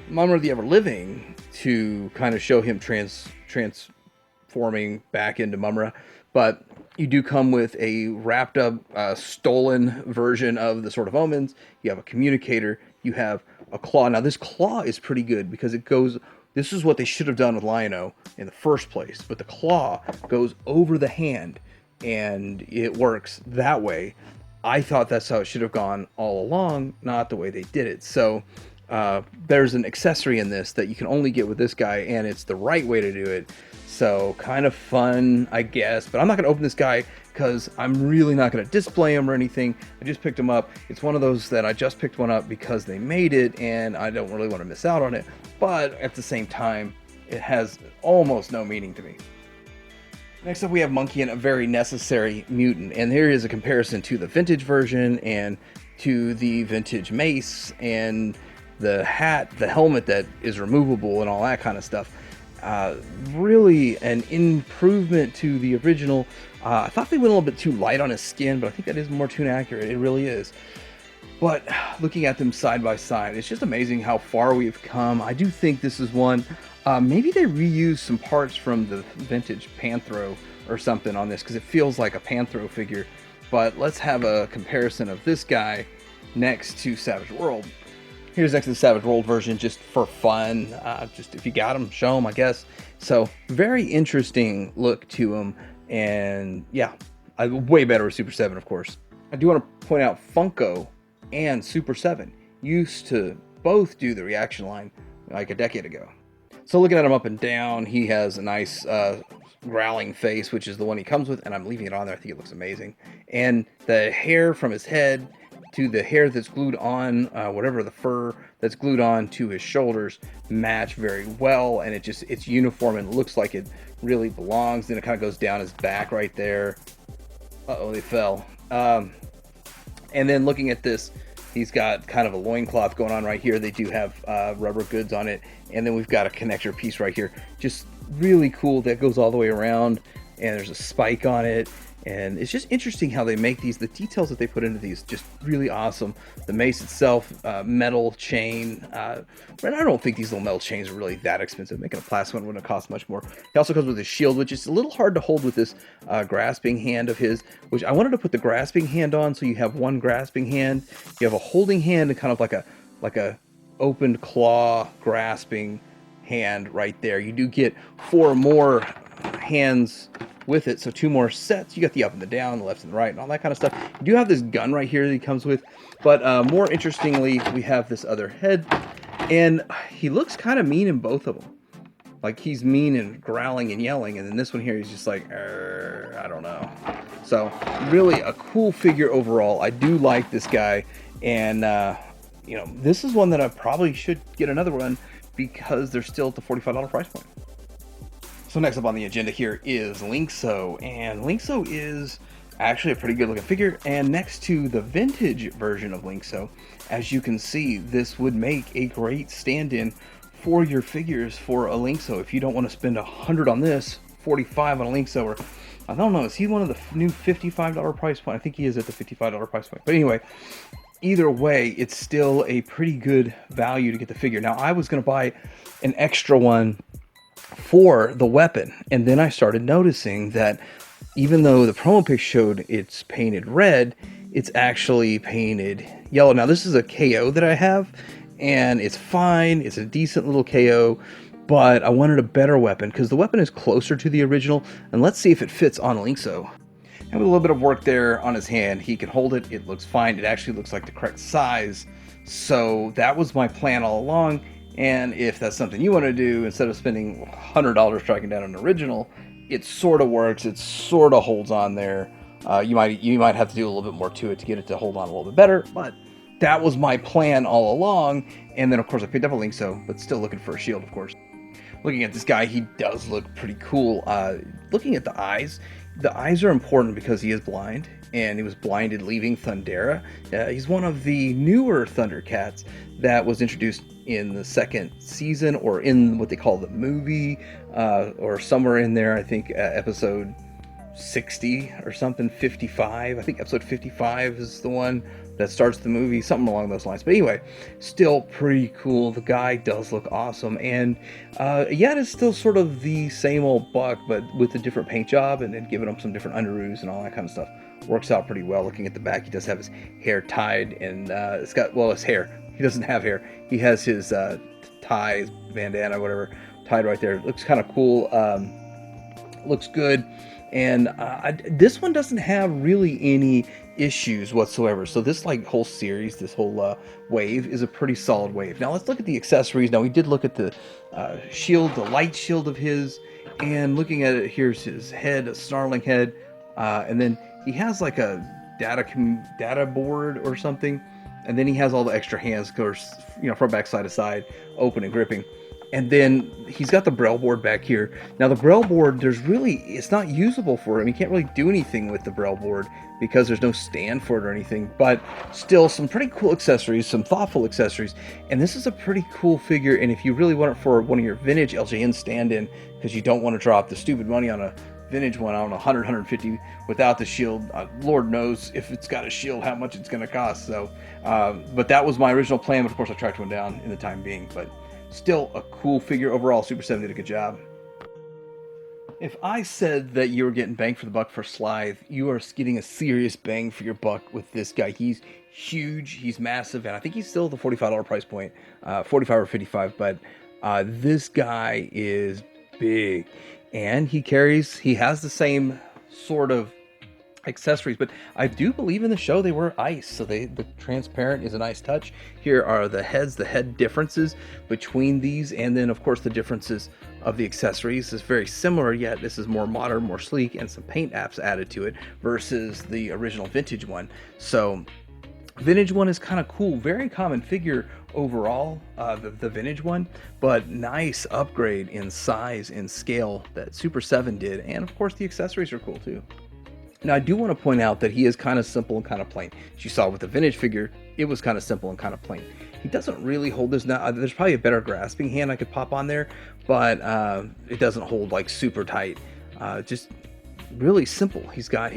Mumm-Ra the Ever-Living to kind of show him transforming back into Mumm-Ra. But you do come with a wrapped up, stolen version of the Sword of Omens. You have a communicator. You have a claw. Now, this claw is pretty good because it goes... This is what they should have done with Lynx-O in the first place. But the claw goes over the hand, and it works that way. I thought that's how it should have gone all along, not the way they did it. So there's an accessory in this that you can only get with this guy, and it's the right way to do it. So kind of fun, I guess. But I'm not going to open this guy because I'm really not going to display him or anything. I just picked him up. It's one of those that I just picked one up because they made it, and I don't really want to miss out on it. But at the same time, it has almost no meaning to me. Next up, we have Monkian, a very necessary mutant. And here is a comparison to the vintage version and to the vintage mace and the hat, the helmet that is removable and all that kind of stuff. Really an improvement to the original. I thought they went a little bit too light on his skin, but I think that is more tune accurate. It really is. But looking at them side by side, it's just amazing how far we've come. I do think this is one, maybe they reused some parts from the vintage Panthro or something on this, because it feels like a Panthro figure. But let's have a comparison of this guy next to Savage World. Here's next to the Savage World version, just for fun. Just if you got them, show them, I guess. So very interesting look to him. And yeah, way better with Super 7, of course. I do want to point out Funko and Super 7 used to both do the reaction line like a decade ago. So looking at him up and down, he has a nice growling face, which is the one he comes with, and I'm leaving it on there. I think it looks amazing. And the hair from his head to the hair that's glued on, whatever the fur that's glued on to his shoulders, match very well, and it's uniform and looks like it really belongs. Then it kind of goes down his back right there. Uh-oh, they fell. And then looking at this, he's got kind of a loincloth going on right here. They do have rubber goods on it. And then we've got a connector piece right here. Just really cool. That goes all the way around. and there's a spike on it. And it's just interesting how they make these, the details that they put into these, just really awesome. The mace itself, metal chain. And I don't think these little metal chains are really that expensive. Making a plastic one wouldn't cost much more. He also comes with a shield, which is a little hard to hold with this grasping hand of his, which I wanted to put the grasping hand on, so you have one grasping hand, you have a holding hand, and kind of like a opened claw grasping hand right there. You do get 4 more hands with it, so 2 more sets. You got the up and the down, the left and the right, and all that kind of stuff. You do have this gun right here that he comes with, but more interestingly, we have this other head, and he looks kind of mean in both of them. Like, he's mean and growling and yelling, and then this one here, he's just like, I don't know. So really a cool figure overall. I do like this guy, and you know, this is one that I probably should get another one because they're still at the $45 price point. So next up on the agenda here is Lynx-O, and Lynx-O is actually a pretty good looking figure, and next to the vintage version of Lynx-O, as you can see, this would make a great stand-in for your figures for a Lynx-O. If you don't want to spend $100 on this, $45 on a Lynx-O, or I don't know, is he one of the new $55 price point? I think he is at the $55 price point. But anyway, either way, it's still a pretty good value to get the figure. Now, I was going to buy an extra one for the weapon, and then I started noticing that even though the promo pic showed it's painted red, it's actually painted yellow. Now, this is a KO that I have, and it's fine. It's a decent little KO, but I wanted a better weapon because the weapon is closer to the original, and let's see if it fits on Lynx-O. And with a little bit of work there on his hand, he can hold it. It looks fine. It actually looks like the correct size. So that was my plan all along. And if that's something you want to do, instead of spending $100 tracking down an original, it sort of works. It sort of holds on there. You might have to do a little bit more to it to get it to hold on a little bit better, but that was my plan all along. And then, of course, I picked up a Lynx-O, but still looking for a shield, of course. Looking at this guy, he does look pretty cool. Looking at the eyes are important because he is blind, and he was blinded leaving Thundera. He's one of the newer Thundercats that was introduced in the 2nd season, or in what they call the movie, or somewhere in there. I think episode 60 or something, 55. I think episode 55 is the one that starts the movie, something along those lines. But anyway, still pretty cool. The guy does look awesome, and yeah, it's still sort of the same old Buck, but with a different paint job, and then giving him some different underoos and all that kind of stuff. Works out pretty well. Looking at the back, he does have his hair tied, and it's got, well, his hair. He doesn't have hair. He has his ties, bandana, whatever, tied right there. It looks kind of cool. Looks good. And this one doesn't have really any issues whatsoever. So this whole series, this whole wave is a pretty solid wave. Now let's look at the accessories. Now we did look at the shield, the light shield of his, and looking at it, here's his head, a snarling head, and then he has like a data board or something, and then he has all the extra hands, of course, you know, front, back, side to side, open and gripping. And then he's got the Braille board back here. Now the Braille board, it's not usable for him. He can't really do anything with the Braille board because there's no stand for it or anything, but still some pretty cool accessories, some thoughtful accessories. And this is a pretty cool figure. And if you really want it for one of your vintage LJN stand-in, because you don't want to drop the stupid money on a vintage one, I don't know, 100, 150 without the shield. Lord knows if it's got a shield how much it's going to cost. So, but that was my original plan. But of course I tracked one down in the time being, but still a cool figure overall. Super 7 did a good job. If I said that you were getting bang for the buck for Slithe, you are getting a serious bang for your buck with this guy. He's huge, he's massive, and I think he's still the $45 price point, 45 or 55, but this guy is big, and he has the same sort of accessories, but I do believe in the show they were ice, so the transparent is a nice touch. Here are the head differences between these, and then of course the differences of the accessories is very similar, yet this is more modern, more sleek, and some paint apps added to it versus the original vintage one. So vintage one is kind of cool, very common figure overall, the vintage one, but nice upgrade in size and scale that Super 7 did, and of course the accessories are cool too. Now, I do want to point out that he is kind of simple and kind of plain. As you saw with the vintage figure, it was kind of simple and kind of plain. He doesn't really hold this now. There's probably a better grasping hand I could pop on there, but it doesn't hold like super tight. Just really simple. He's got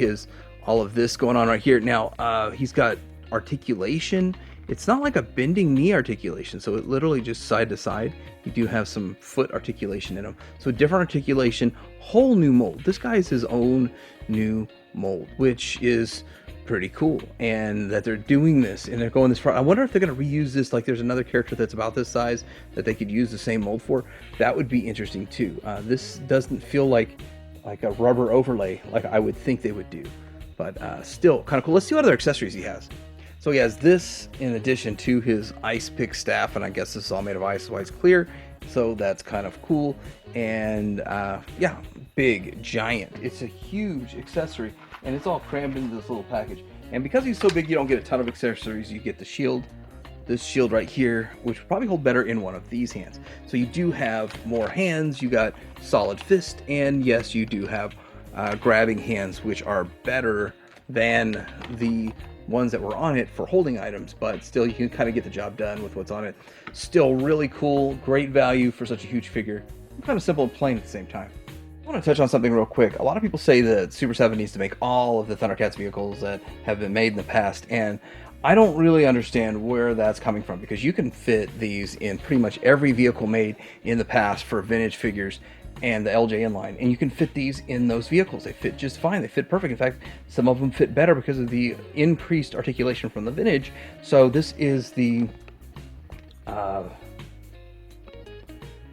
all of this going on right here. Now, he's got articulation. It's not like a bending knee articulation, so it literally just side to side. You do have some foot articulation in him. So different articulation, whole new mold. This guy is his own new mold, which is pretty cool. And that they're doing this and they're going this far. I wonder if they're going to reuse this, like there's another character that's about this size that they could use the same mold for. That would be interesting too. This doesn't feel like a rubber overlay like I would think they would do. But still kind of cool. Let's see what other accessories he has. So he has this in addition to his ice pick staff, and I guess this is all made of ice, so it's clear. So that's kind of cool. And yeah, big, giant. It's a huge accessory, and it's all crammed into this little package. And because he's so big, you don't get a ton of accessories. You get the shield, this shield right here, which would probably hold better in one of these hands. So you do have more hands. You got solid fist, and yes, you do have grabbing hands, which are better than the ones that were on it for holding items, but still you can kind of get the job done with what's on it. Still really cool, great value for such a huge figure. Kind of simple and plain at the same time. I want to touch on something real quick. A lot of people say that Super 7 needs to make all of the Thundercats vehicles that have been made in the past, and I don't really understand where that's coming from, because you can fit these in pretty much every vehicle made in the past for vintage figures and the LJN line, and you can fit these in those vehicles. They fit just fine. They fit perfect. In fact, some of them fit better because of the increased articulation from the vintage. So this is the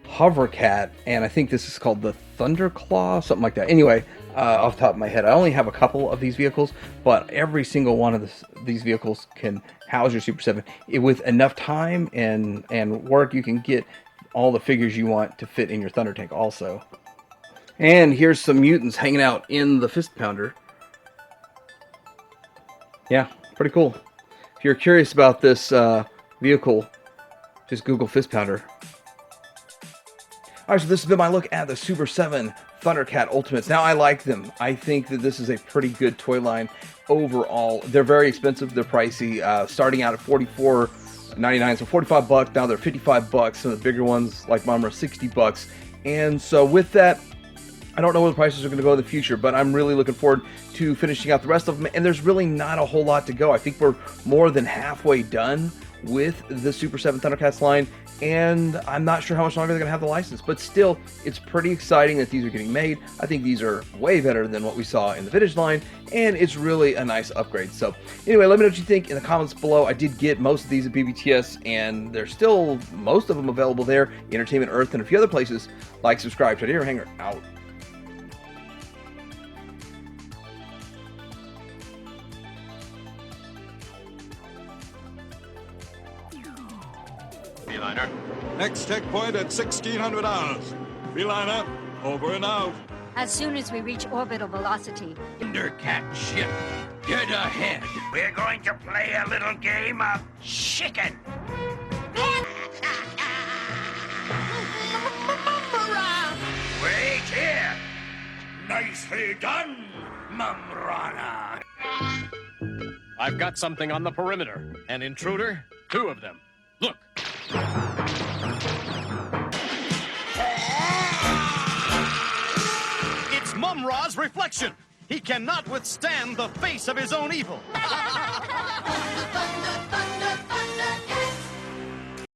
Hovercat, and I think this is called the Thunderclaw, something like that. Anyway, off the top of my head, I only have a couple of these vehicles, but every single one of these vehicles can house your Super 7. With enough time and work, you can get all the figures you want to fit in your Thunder Tank also. And here's some mutants hanging out in the Fist Pounder. Yeah, pretty cool. If you're curious about this vehicle, just Google Fist Pounder. Alright, so this has been my look at the Super 7 Thundercat Ultimates. Now, I like them. I think that this is a pretty good toy line overall. They're very expensive. They're pricey. Starting out at $44.99, so $45. Now they're $55. Some of the bigger ones, like Mumm-Ra, $60. And so with that, I don't know where the prices are going to go in the future, but I'm really looking forward to finishing out the rest of them. And there's really not a whole lot to go. I think we're more than halfway done with the Super 7 Thundercats line, and I'm not sure how much longer they're going to have the license, but still, it's pretty exciting that these are getting made. I think these are way better than what we saw in the vintage line, and it's really a nice upgrade. So anyway, let me know what you think in the comments below. I did get most of these at BBTS, and there's still most of them available there, Entertainment Earth, and a few other places. Like, subscribe, Try Hanger out. V-Liner. Next checkpoint at 1600 hours. V-Liner, over and out. As soon as we reach orbital velocity. Thundercat ship, get ahead. We're going to play a little game of chicken. Wait here. Nicely done, Mumm-Ra. I've got something on the perimeter. An intruder, 2 of them. Look. It's Mumm-Ra's reflection. He cannot withstand the face of his own evil.